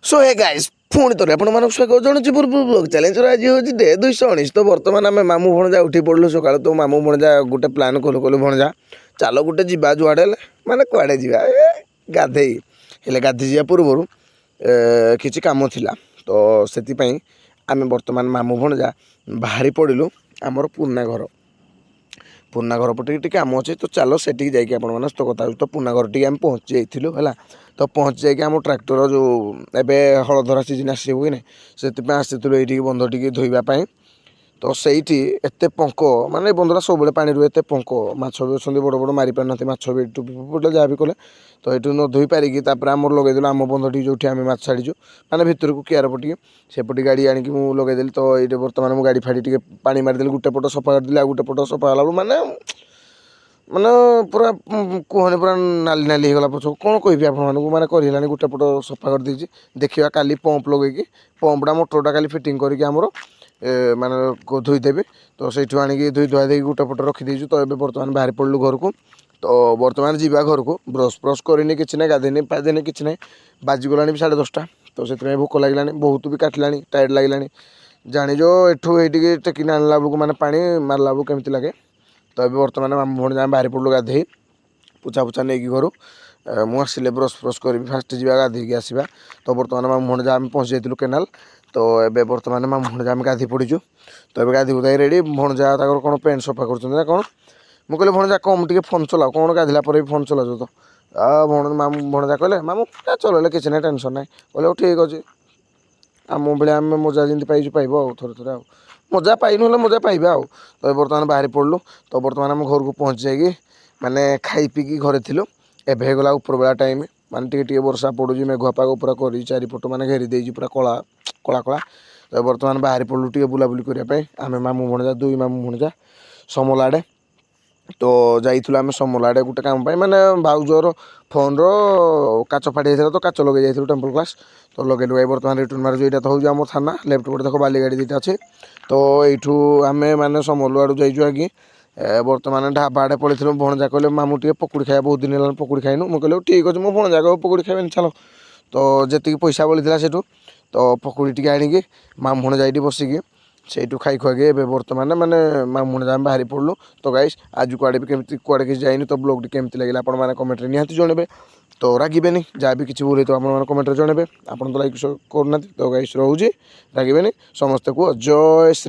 सो hey guys पुणी थोड़े आपण मानक स्वागत जणुची पूर्व ब्लॉग चैलेंज आज हूँ डे 219 तो बर्तमान आम मामू भणजा उठी पड़लु सकाल तो मामू भणजा गोटे प्लान कलु कलु भणजा चलो गोटे जीवा जुआड़े माने कुआड़े जीवा गाधे हेले गाधे जा पूर्व किसी काम थिला तो से आम बर्तमान मामू भणजा बाहरी पड़लु आमर पुर्णा घर पुर्णा घर पटे टी कम अच्छे तो चलो से जाकि आप तो कथा तो पुर्णा घर टी पहुँची जाइलु है तो पहुँची जाकि आम ट्रैक्टर जो एवं हलधरा सीजन आसो कि नहीं आसलु ये बंध टी धोवाई तो सहीठी एत पंक माने बंधटा सब पानी रुए एत पंक माछ भी अच्छा बड़ बड़ मारी पार ना माछ भी टुपी जहाँ भी कले तो ये न धोई पारिकी आमर लगेदेलु आम बंधटी जो आम माछ छाड़ीचु माने भितर को कियार पटे सेपटे गाड़ी आणिकी लगेदेली तो ये बर्तमान मुझे गाड़ी फाड़ी पानी मारिदेली गोटे पट सफा करदेली आ गोटे पट सफा कला माने माने पूरा कहने पूरा नाली नाली होगा पछ कौन कहि आपको कर गोटे पट सफा कर देछि देखिया काली पंप लगे पंपटा मोटरटा काली फिटिंग करके आमर माने धोईदेवी तो से आणिकी धोई धुआ दे गोटे पट रखीदेचु तो ये बर्तमान बाहर पड़लु घर को तो बर्तमान जावा घर को ब्रश ब्रश करनी कि ना गाधेनी पाधेनी कि ना बाजिगला 10:30 तो से भोक लगे बहुत भी काटला टायर्ड लगे जाणीज एठू ये टेकिन आणला बेलू मैंने पा मारला बेलू केमी लगे तो ये बर्तमान मामू भण बाहर पड़लु गाधे पोछा पोछा नहीं घर मुझे ब्रश ब्रश करी फास्ट जा गाधे आसवा तो बर्तमान मामू भण आम पहुँची जाइलु केनाल तो ये बर्तमान मामू भण आम गाधे पड़ीचु तो ये गाधे बुधाई रेडी भणजा कौन पेंट सफा कर कौन मुझे कहले भणजा कम टे फोन चलाओ कौन गाधिला पर भी फोन चलाऊ तो मामू भणजा कहले मामू क्या चलैले किसी ना टेंशन ना कहले ठीक अच्छे आम भाई आम मजा जमी पाइबू पाइब थोड़े थोड़े मजा पाइनु मजा पाइबा तो बर्तमान बाहर पड़लु तो बर्तमान आम घर को पहुँची जाइए माने खाई पीकी घरे थिलु एबे हेगला ऊपर बेला टाइम माने टे वर्षा पड़ुची मेघुआ पाग पूरा कर चारिपट मैंने घेरी देजी पूरा कला कला कला तो बर्तमान बाहर पड़लु टे बुलाबुली करने आम मामू भणजा दुई मामू भणजा समल आड़े तो जाइलु आम समल आड़े गोटे काम माने भाउजर फोन काच फाटी जाता तो काच लगे जाइलु टेम्पल क्लास तो लगे लुगाई बर्तमान रिटर्न मार्ज यहाँ तो हूँ आम थाना लेफ्ट पटे देख बाली गाड़ी दुटा अच्छे तो यू आम मैंने समल आड़ू जाइजु आगे बर्तमान ढाबा आड़े पड़े भणजा कहले मामू टे पकुड़ी खाया बहुत दिन है पकुड़ी खाइनु मुझे कहले ठीक अच्छे मो भणजा कह पकुड़ी खाइबे चलो तो जी पैसा बड़ी से तो पकुड़ी टी आणिकी मामू भणजा ये बसिकी से खाई खुआगे बर्तमान मैंने मामू भणजा बाहरी पड़लु तो गाइस आज कुआड़े भी केमती कुआड़े किसी जाइनि तो ब्लॉग केमती लगे आपने कमेंट निहाती जनइबे तो रागेनि जहाँ भी किसी भूल तो आप कमेंट जनइबे आप तो लाइक करना तो गाइस रोचे रागेनि समस्ते को जय श्री।